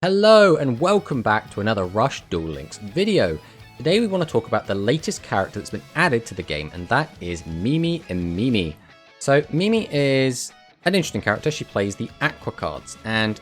Hello and welcome back to another Rush Duel Links video. Today we want to talk about the latest character that's been added to the game, and that is Imimi. So Imimi is an interesting character. She plays the Aqua cards, and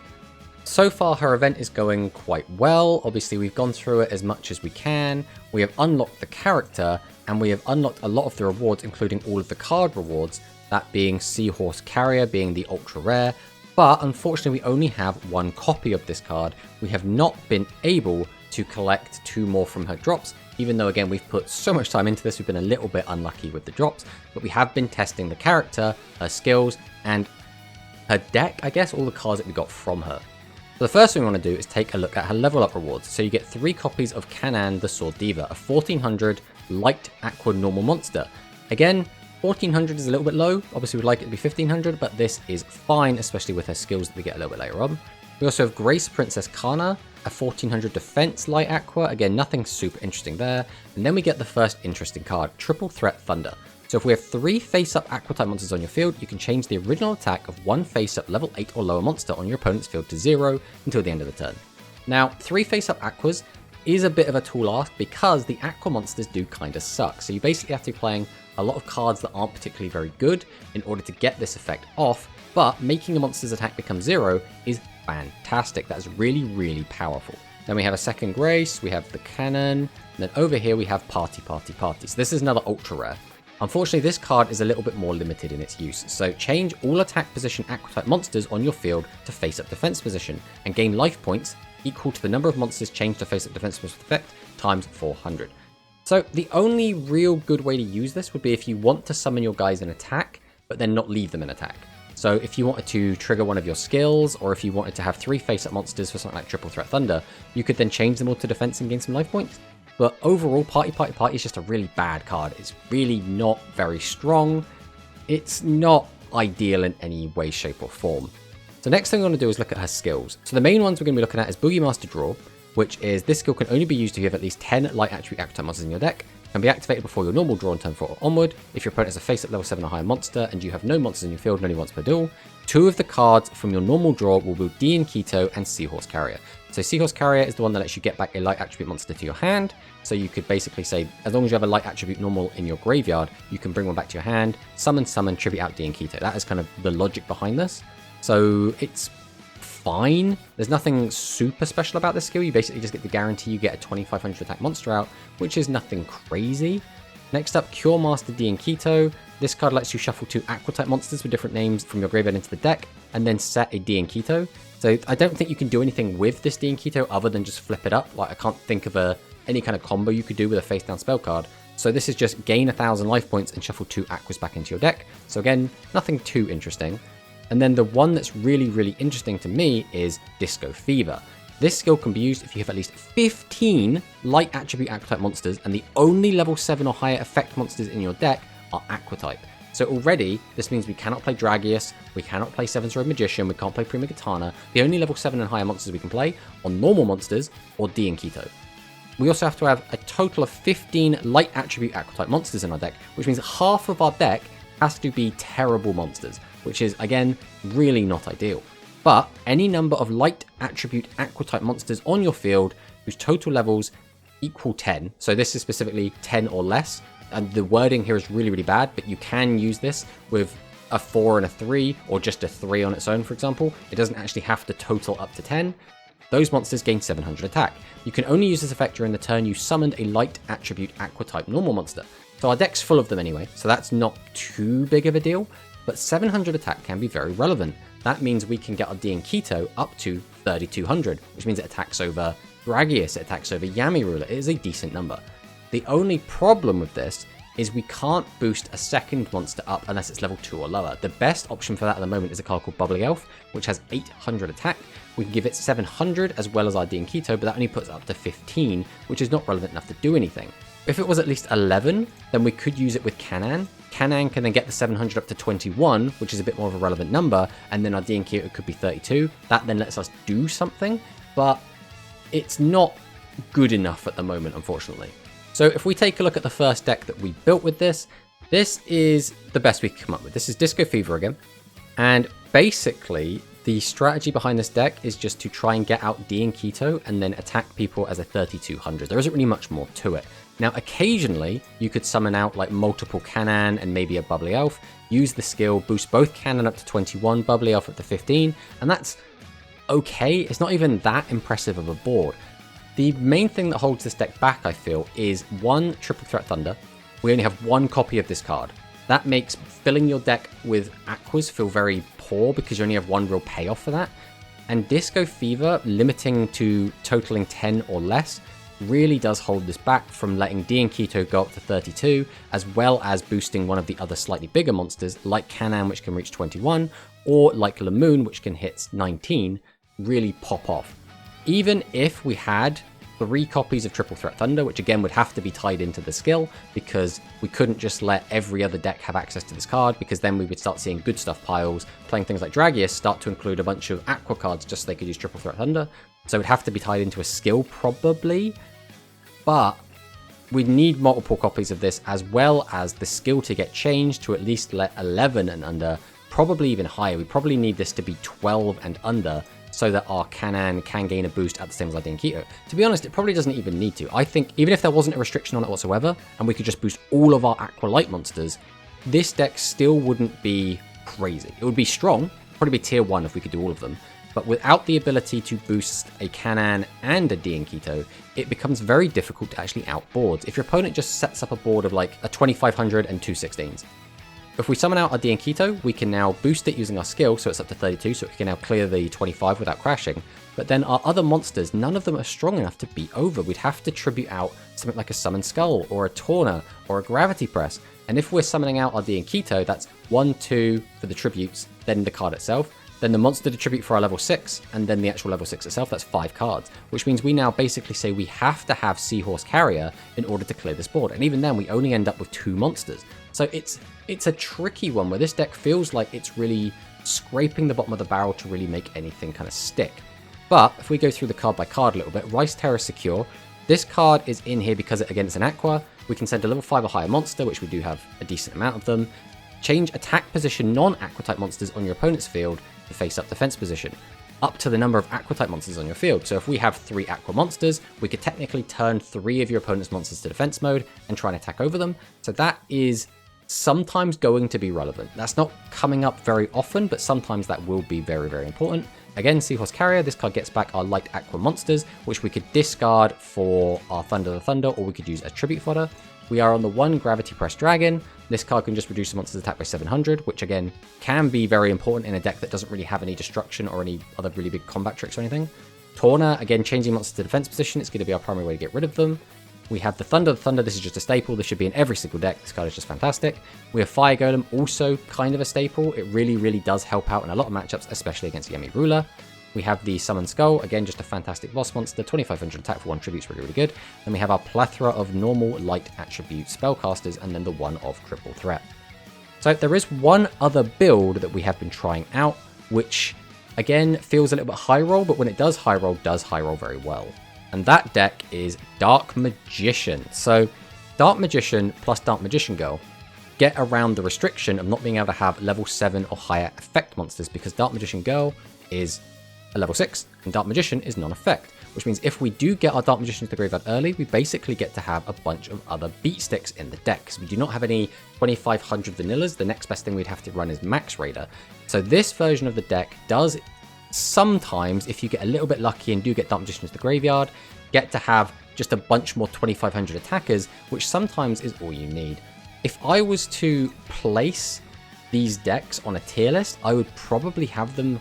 so far her event is going quite well. Obviously we've gone through it as much as we can. We have unlocked the character, and we have unlocked a lot of the rewards, including all of the card rewards, that being Seahorse Carrier being the ultra rare. But unfortunately, we only have one copy of this card. We have not been able to collect two more from her drops, even though, again, we've put so much time into this. We've been a little bit unlucky with the drops, but we have been testing the character, her skills, and her deck, I guess, all the cards that we got from her. So the first thing we want to do is take a look at her level up rewards. So you get 3 copies of Kanan the Sword Diva, a 1400 light aqua normal monster. Again, 1400 is a little bit low. Obviously, we'd like it to be 1500, but this is fine, especially with her skills that we get a little bit later on. We also have Grace Princess Kana, a 1400 defense light aqua. Again, nothing super interesting there. And then we get the first interesting card, Triple Threat Thunder. So if we have 3 face-up aqua type monsters on your field, you can change the original attack of 1 face-up level 8 or lower monster on your opponent's field to 0 until the end of the turn. Now, 3 face-up aquas is a bit of a tall ask because the aqua monsters do kind of suck. So you basically have to be playing a lot of cards that aren't particularly very good in order to get this effect off, but making a monster's attack become 0 is fantastic. That is really, really powerful. Then we have a second Grace, we have the Cannon, and then over here we have Party. So this is another ultra rare. Unfortunately, this card is a little bit more limited in its use, so change all attack position aqua type monsters on your field to face up defense position, and gain life points equal to the number of monsters changed to face up defense position effect times 400. So the only real good way to use this would be if you want to summon your guys in attack, but then not leave them in attack. So if you wanted to trigger one of your skills, or if you wanted to have 3 face-up monsters for something like Triple Threat Thunder, you could then change them all to defense and gain some life points. But overall, Party is just a really bad card. It's really not very strong. It's not ideal in any way, shape, or form. So next thing we're going to do is look at her skills. So the main ones we're going to be looking at is Boogie Master Draw, which is this skill can only be used if you have at least 10 light attribute aqua type monsters in your deck. Can be activated before your normal draw on turn 4 or onward. If your opponent has a face-up level 7 or higher monster and you have no monsters in your field and only once per duel, 2 of the cards from your normal draw will be D and Keto and Seahorse Carrier. So Seahorse Carrier is the one that lets you get back a light attribute monster to your hand. So you could basically say, as long as you have a light attribute normal in your graveyard, you can bring one back to your hand, summon, tribute out D and Keto. That is kind of the logic behind this. So it's fine. There's nothing super special about this skill. You basically just get the guarantee you get a 2500 attack monster out, which is nothing crazy. Next up, Cure Master D and Keto. This card lets you shuffle 2 aqua type monsters with different names from your graveyard into the deck, and then set a D and Keto. So I don't think you can do anything with this D and Keto other than just flip it up. Like, I can't think of any kind of combo you could do with a face down spell card. So this is just gain 1000 life points and shuffle 2 aquas back into your deck. So again, nothing too interesting. And then the one that's really, really interesting to me is Disco Fever. This skill can be used if you have at least 15 light attribute aqua type monsters, and the only level 7 or higher effect monsters in your deck are aqua type. So already, this means we cannot play Dragius, we cannot play 7-Sword Magician, we can't play Prima Katana. The only level 7 and higher monsters we can play are normal monsters or D and Keto. We also have to have a total of 15 light attribute aqua type monsters in our deck, which means half of our deck has to be terrible monsters, which is, again, really not ideal. But any number of light attribute aqua type monsters on your field whose total levels equal 10, so this is specifically 10 or less, and the wording here is really, really bad, but you can use this with a 4 and a 3, or just a 3 on its own, for example. It doesn't actually have to total up to 10. Those monsters gain 700 attack. You can only use this effect during the turn you summoned a light attribute aqua type normal monster. So our deck's full of them anyway, so that's not too big of a deal, but 700 attack can be very relevant. That means we can get our D and Keto up to 3200, which means it attacks over Dragius, it attacks over Yami Ruler. It is a decent number. The only problem with this is we can't boost a second monster up unless it's level 2 or lower. The best option for that at the moment is a card called Bubbly Elf, which has 800 attack. We can give it 700 as well as our D and Keto, but that only puts it up to 15, which is not relevant enough to do anything. If it was at least 11, then we could use it with Kanan. Kanan can then get the 700 up to 21, which is a bit more of a relevant number, and then our D and Keto could be 32. That then lets us do something, but it's not good enough at the moment, unfortunately. So if we take a look at the first deck that we built with this, this is the best we can come up with. This is Disco Fever again, and basically The strategy behind this deck is just to try and get out D and Keto and then attack people as a 3200. There isn't really much more to it. Now, occasionally, you could summon out like multiple Canaan and maybe a Bubbly Elf, use the skill, boost both Canaan up to 21, Bubbly Elf up to 15, and that's okay. It's not even that impressive of a board. The main thing that holds this deck back, I feel, is one, Triple Threat Thunder. We only have one copy of this card. That makes filling your deck with Aquas feel very poor because you only have one real payoff for that. And Disco Fever, limiting to totaling 10 or less, really does hold this back from letting D and Keto go up to 32, as well as boosting one of the other slightly bigger monsters like Canaan, which can reach 21, or like Lamoon, which can hit 19, really pop off. Even if we had 3 copies of Triple Threat Thunder, which again would have to be tied into the skill, because we couldn't just let every other deck have access to this card, because then we would start seeing good stuff piles, playing things like Dragius start to include a bunch of Aqua cards just so they could use Triple Threat Thunder. So it would have to be tied into a skill probably, but we need multiple copies of this as well as the skill to get changed to at least let 11 and under, probably even higher. We probably need this to be 12 and under so that our Canaan can gain a boost at the same as our D and Keto. To be honest, it probably doesn't even need to. I think even if there wasn't a restriction on it whatsoever and we could just boost all of our Aqua Light monsters, this deck still wouldn't be crazy. It would be strong, probably be tier 1 if we could do all of them. But without the ability to boost a Canaan and a D and Keto, it becomes very difficult to actually outboard. If your opponent just sets up a board of like a 2500 and 2 16s, if we summon out our D and Keto, we can now boost it using our skill, so it's up to 32, so we can now clear the 25 without crashing. But then our other monsters, none of them are strong enough to beat over. We'd have to tribute out something like a Summon Skull, or a Torna, or a Gravity Press. And if we're summoning out our D and Keto, that's 1, 2 for the tributes, then the card itself, then the monster to tribute for our level 6, and then the actual level 6 itself, that's 5 cards. Which means we now basically say we have to have Seahorse Carrier in order to clear this board. And even then, we only end up with 2 monsters. So it's a tricky one where this deck feels like it's really scraping the bottom of the barrel to really make anything kind of stick. But if we go through the card by card a little bit, Rice Terror Secure, this card is in here because again it's an Aqua. We can send a level 5 or higher monster, which we do have a decent amount of them. Change attack position non-Aqua type monsters on your opponent's field to face up defense position, up to the number of Aqua type monsters on your field. So if we have 3 Aqua monsters, we could technically turn 3 of your opponent's monsters to defense mode and try and attack over them. So that is sometimes going to be relevant. That's not coming up very often, but sometimes that will be very, very important. Again, Seahorse Carrier, this card gets back our light Aqua monsters, which we could discard for our Thunder the Thunder, or we could use as tribute fodder. We are on the 1 Gravity Press Dragon. This card can just reduce the monster's attack by 700, which again can be very important in a deck that doesn't really have any destruction or any other really big combat tricks or anything. Torna, again, changing monsters to defense position. It's going to be our primary way to get rid of them. We have the Thunder. This is just a staple. This should be in every single deck. This card is just fantastic. We have Fire Golem, also kind of a staple. It really, really does help out in a lot of matchups, especially against Yemi Ruler. We have the Summon Skull, again, just a fantastic boss monster. 2500 attack for 1 tribute's really, really good. Then we have our plethora of normal light attribute spellcasters, and then the one of Triple Threat. So there is one other build that we have been trying out, which again feels a little bit high roll, but when it does high roll very well. And that deck is Dark Magician. So Dark Magician plus Dark Magician Girl get around the restriction of not being able to have level 7 or higher effect monsters, because Dark Magician Girl is a level 6 and Dark Magician is non-effect, which means if we do get our Dark Magician to the graveyard early, we basically get to have a bunch of other beat sticks in the deck. So we do not have any 2500 vanillas. The next best thing we'd have to run is Max Raider. So this version of the deck does sometimes, if you get a little bit lucky and do get Dark Magician to the graveyard, get to have just a bunch more 2500 attackers, which sometimes is all you need. If I was to place these decks on a tier list, I would probably have them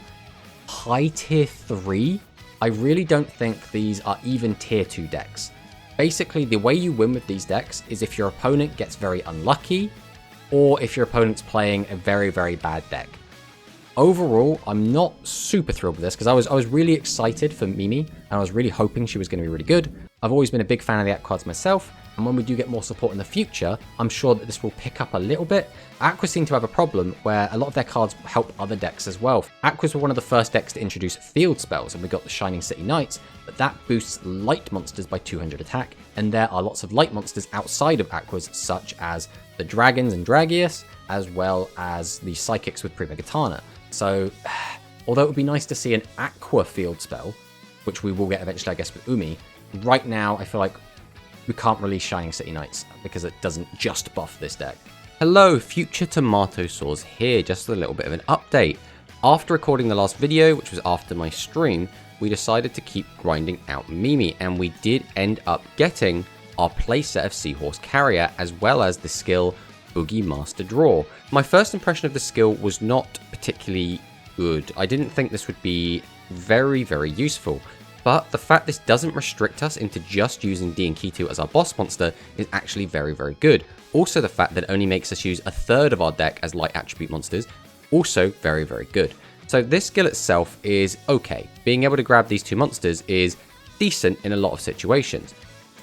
high tier 3. I really don't think these are even tier 2 decks. Basically, the way you win with these decks is if your opponent gets very unlucky, or if your opponent's playing a very, very bad deck. Overall, I'm not super thrilled with this, because I was really excited for Mimi, and I was really hoping she was going to be really good. I've always been a big fan of the Aqua cards myself, and when we do get more support in the future, I'm sure that this will pick up a little bit. Aqua seem to have a problem where a lot of their cards help other decks as well. Aquas were one of the first decks to introduce field spells, and we got the Shining City Knights, but that boosts light monsters by 200 attack, and there are lots of light monsters outside of Aquas, such as the Dragons and Dragius, as well as the Psychics with Prima Katana. So Although it would be nice to see an Aqua field spell, which we will get eventually, I guess, with Umi. Right now, I feel like we can't release Shining City Knights because it doesn't just buff this deck. Hello, future Tomatosaurs here, just a little bit of an update. After recording the last video, which was after my stream, we decided to keep grinding out Imimi, and we did end up getting our playset of Seahorse Carrier, as well as the skill Boogie Master Draw. My first impression of the skill was not particularly good. I didn't think this would be very useful, but the fact this doesn't restrict us into just using Diankitu as our boss monster is actually very good. Also, the fact that it only makes us use a third of our deck as light attribute monsters, also very good. So this skill itself is okay. Being able to grab these two monsters is decent in a lot of situations.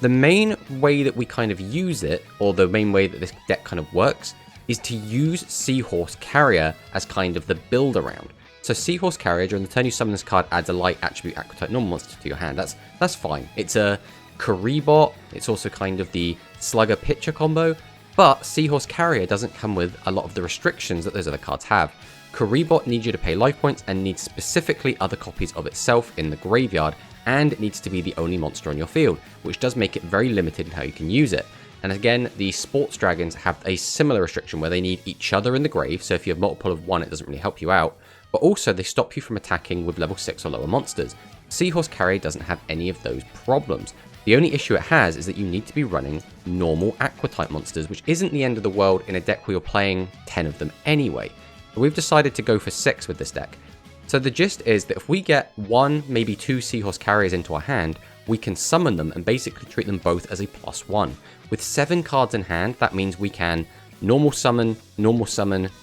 The main way that we kind of use it, or the main way that this deck kind of works, is to use Seahorse Carrier as kind of the build around. So Seahorse Carrier, during the turn you summon this card, adds a light attribute aqua type normal monster to your hand. That's fine. It's a Karibot, it's also kind of the Slugger Pitcher combo, but Seahorse Carrier doesn't come with a lot of the restrictions that those other cards have. Karibot needs you to pay life points and needs specifically other copies of itself in the graveyard, and it needs to be the only monster on your field, which does make it very limited in how you can use it. And again, the Sports Dragons have a similar restriction where they need each other in the grave, so if you have multiple of one, it doesn't really help you out. But also, they stop you from attacking with level 6 or lower monsters. Seahorse Carrier doesn't have any of those problems. The only issue it has is that you need to be running normal Aqua-type monsters, which isn't the end of the world in a deck where you're playing 10 of them anyway. But we've decided to go for 6 with this deck. So the gist is that if we get 1, maybe 2 Seahorse Carriers into our hand, we can summon them and basically treat them both as a +1. With 7 cards in hand, that means we can normal summon,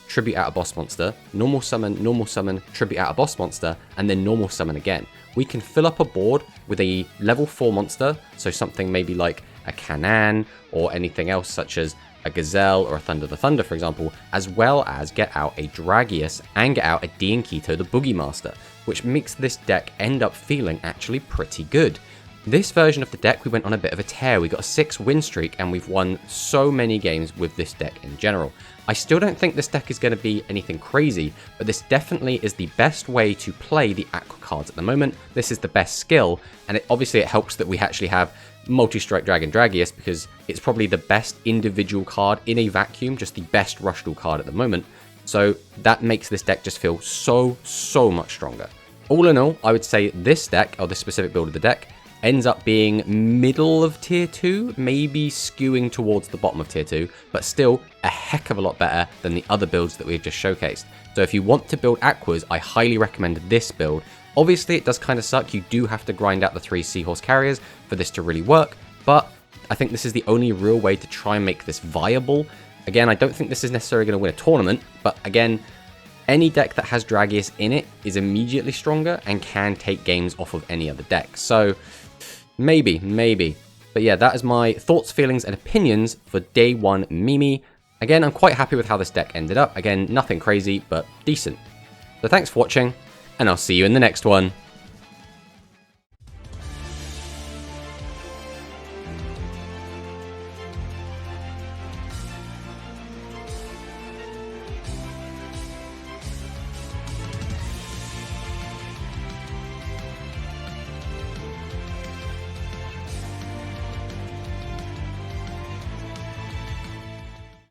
tribute out a boss monster, normal summon, tribute out a boss monster, and then normal summon again. We can fill up a board with a level 4 monster, so something maybe like a Canaan or anything else such as a Gazelle or a Thunder the Thunder, for example, as well as get out a Dragius and get out a Diankitu the Boogie Master, which makes this deck end up feeling actually pretty good. This version of the deck, we went on a bit of a tear. We got a 6-win streak, and we've won so many games with this deck in general. I still don't think this deck is going to be anything crazy, but this definitely is the best way to play the Aqua cards at the moment. This is the best skill, and obviously it helps that we actually have Multi-Strike Dragon Dragius, because it's probably the best individual card in a vacuum, just the best rush duel card at the moment. So that makes this deck just feel so much stronger. All in all, I would say this deck, or this specific build of the deck, ends up being middle of tier 2, maybe skewing towards the bottom of tier 2, but still a heck of a lot better than the other builds that we've just showcased. So if you want to build Aquas, I highly recommend this build. Obviously, it does kind of suck. You do have to grind out the 3 Seahorse Carriers for this to really work, but I think this is the only real way to try and make this viable. Again, I don't think this is necessarily going to win a tournament, but again, any deck that has Dragius in it is immediately stronger and can take games off of any other deck. So maybe. But yeah, that is my thoughts, feelings, and opinions for day 1 Imimi. Again, I'm quite happy with how this deck ended up. Again, nothing crazy, but decent. So thanks for watching, and I'll see you in the next one.